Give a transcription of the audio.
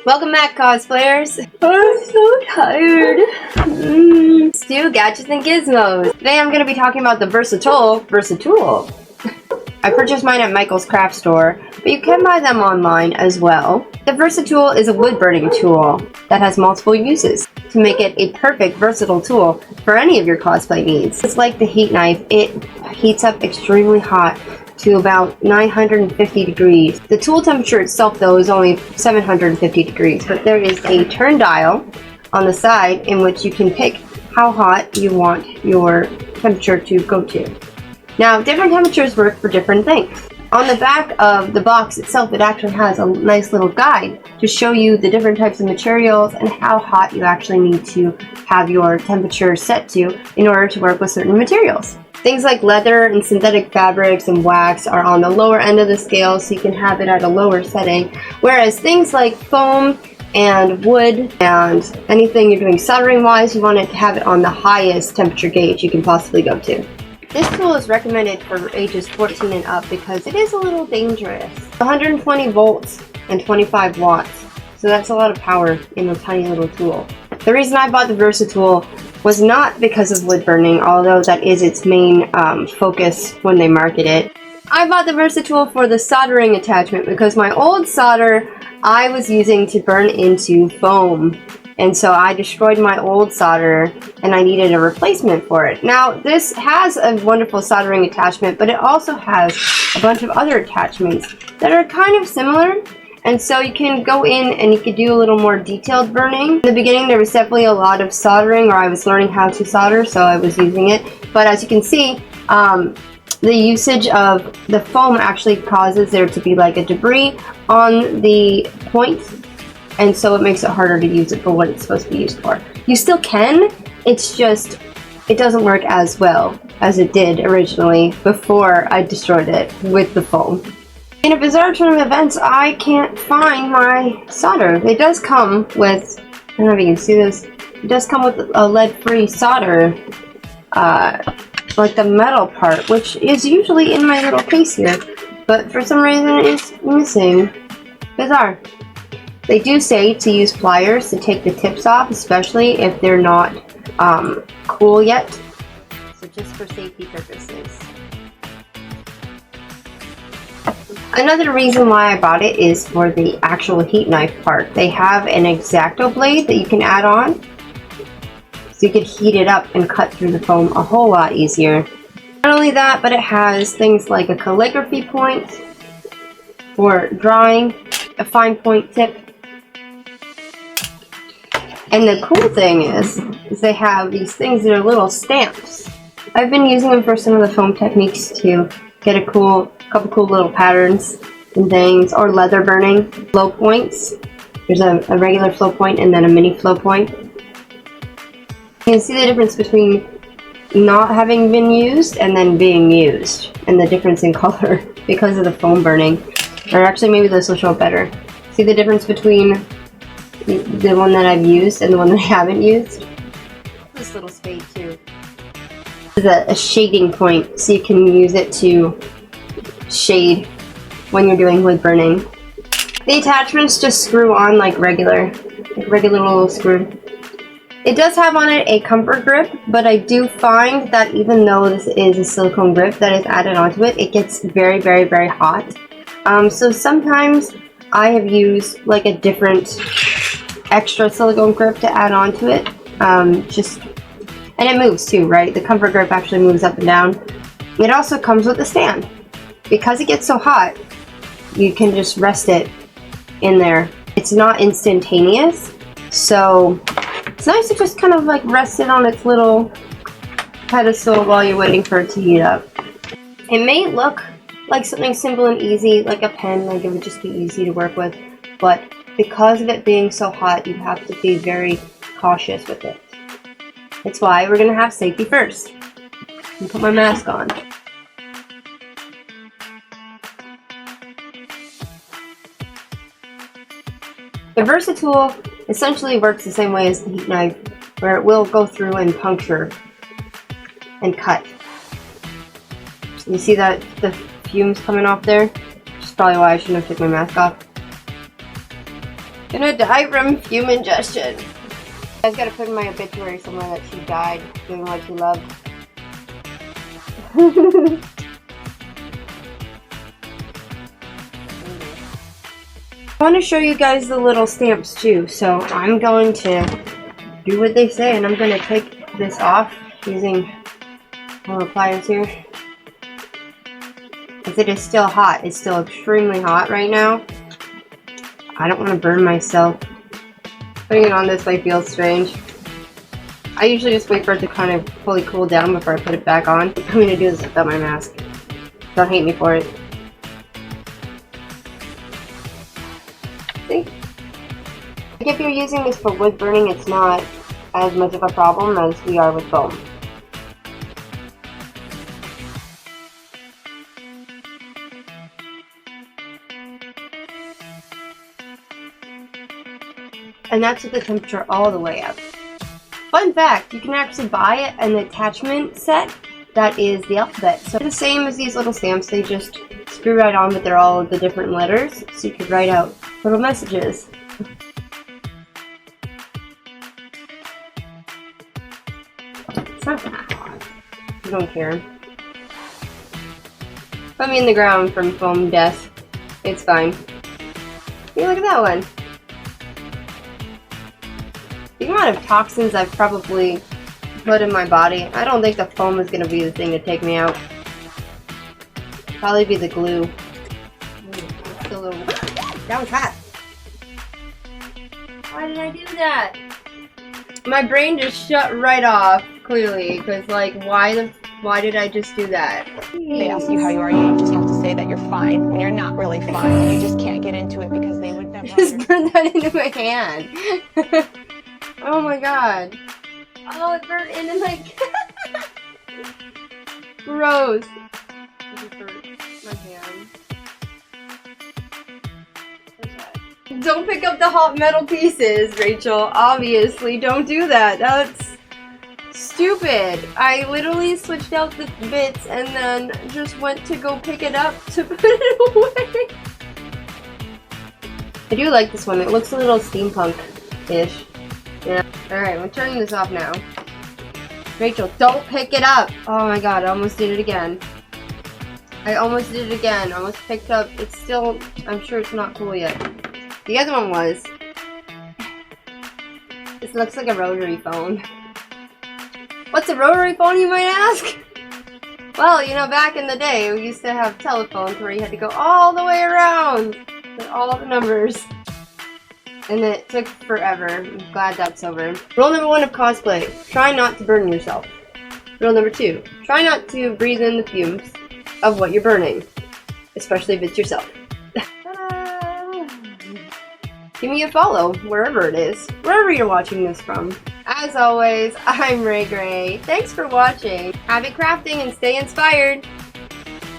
Welcome back, cosplayers. I'm so tired. Stu, Gadgets, and Gizmos. Today I'm going to be talking about the Versatool. I purchased mine at Michael's craft store, but you can buy them online as well. The Versatool is a wood burning tool that has multiple uses to make it a perfect versatile tool for any of your cosplay needs. It's like the heat knife. It heats up extremely hot to about 950 degrees. The tool temperature itself though is only 750 degrees, but there is a turn dial on the side in which you can pick how hot you want your temperature to go to. Now, different temperatures work for different things. On the back of the box itself, it actually has a nice little guide to show you the different types of materials and how hot you actually need to have your temperature set to in order to work with certain materials. Things like leather and synthetic fabrics and wax are on the lower end of the scale, so you can have it at a lower setting, whereas things like foam and wood and anything you're doing soldering wise, you want to have it on the highest temperature gauge you can possibly go to. This tool is recommended for ages 14 and up because it is a little dangerous. 120 volts and 25 watts, so that's a lot of power in a tiny little tool. The reason I bought the Versatool was not because of wood burning, although that is its main focus when they market it. I bought the Versatool for the soldering attachment because my old solder I was using to burn into foam. And so I destroyed my old solder and I needed a replacement for it. Now, this has a wonderful soldering attachment, but it also has a bunch of other attachments that are kind of similar. And so you can go in and you can do a little more detailed burning. In the beginning, there was definitely a lot of soldering, or I was learning how to solder, so I was using it. But as you can see, the usage of the foam actually causes there to be like a debris on the point. And so it makes it harder to use it for what it's supposed to be used for. You still can, it's just, it doesn't work as well as it did originally before I destroyed it with the foam. In a bizarre turn of events, I can't find my solder. It does come with, I don't know if you can see this, it does come with a lead-free solder, like the metal part, which is usually in my little case here, but for some reason it's missing. Bizarre. They do say to use pliers to take the tips off, especially if they're not cool yet. So just for safety purposes. Another reason why I bought it is for the actual heat knife part. They have an X-Acto blade that you can add on, so you can heat it up and cut through the foam a whole lot easier. Not only that, but it has things like a calligraphy point for drawing, a fine point tip. And the cool thing is they have these things that are little stamps. I've been using them for some of the foam techniques to get a couple cool little patterns and things, or leather burning. Flow points. There's a regular flow point and then a mini flow point. You can see the difference between not having been used and then being used, and the difference in color because of the foam burning. Or actually, maybe this will show it better. See the difference between the one that I've used and the one that I haven't used? This little spade too. This is a shading point, so you can use it to shade when you're doing wood burning. The attachments just screw on like regular little screw. It does have on it a comfort grip, but I do find that even though this is a silicone grip that is added onto it, it gets very, very, very hot. So sometimes I have used like a different extra silicone grip to add onto it. And it moves too, right? The comfort grip actually moves up and down. It also comes with a stand. Because it gets so hot, you can just rest it in there. It's not instantaneous, so it's nice to just kind of like rest it on its little pedestal while you're waiting for it to heat up. It may look like something simple and easy, like a pen, like it would just be easy to work with, but because of it being so hot, you have to be very cautious with it. That's why we're gonna have safety first. And put my mask on. The Versatool essentially works the same way as the heat knife, where it will go through and puncture and cut. You see that the fumes coming off there? Which is probably why I shouldn't have taken my mask off. Gonna die from fume ingestion. I just gotta put in my obituary somewhere that she died doing what she loved. I want to show you guys the little stamps too, so I'm going to do what they say and I'm going to take this off using little pliers here. As it is still hot, it's still extremely hot right now. I don't want to burn myself. Putting it on this way feels strange. I usually just wait for it to kind of fully cool down before I put it back on. I'm going to do this without my mask. Don't hate me for it. See? If you're using this for wood burning, it's not as much of a problem as we are with foam. And that's with the temperature all the way up. Fun fact, you can actually buy an attachment set that is the alphabet. So the same as these little stamps, they just screw right on, but they're all the different letters, so you could write out little messages. It's not that hot. I don't care. Put me in the ground from foam death. It's fine. Hey, look at that one. The amount of toxins I've probably put in my body, I don't think the foam is going to be the thing to take me out. Probably be the glue. Still a little... That was hot. Why did I do that? My brain just shut right off, clearly, because like, why did I just do that? They ask you how you are, you just have to say that you're fine when you're not really fine. You just can't get into it because they would never. Just burn that into my hand. Oh my god. Oh, it burnt into my... Gross. It burnt my hand. Don't pick up the hot metal pieces, Rachel. Obviously, don't do that. That's stupid. I literally switched out the bits and then just went to go pick it up to put it away. I do like this one. It looks a little steampunk-ish. Yeah. Alright, I'm turning this off now. Rachel, don't pick it up! Oh my god, I almost did it again. I almost did it again. I almost picked up. It's still... I'm sure it's not cool yet. The other one was... This looks like a rotary phone. What's a rotary phone, you might ask? Well, you know, back in the day, we used to have telephones where you had to go all the way around with all the numbers. And it took forever. I'm glad that's over. Rule number 1 of cosplay, try not to burn yourself. Rule number 2, try not to breathe in the fumes of what you're burning, especially if it's yourself. Give me a follow, wherever it is, wherever you're watching this from. As always, I'm Ray Gray. Thanks for watching. Happy crafting and stay inspired.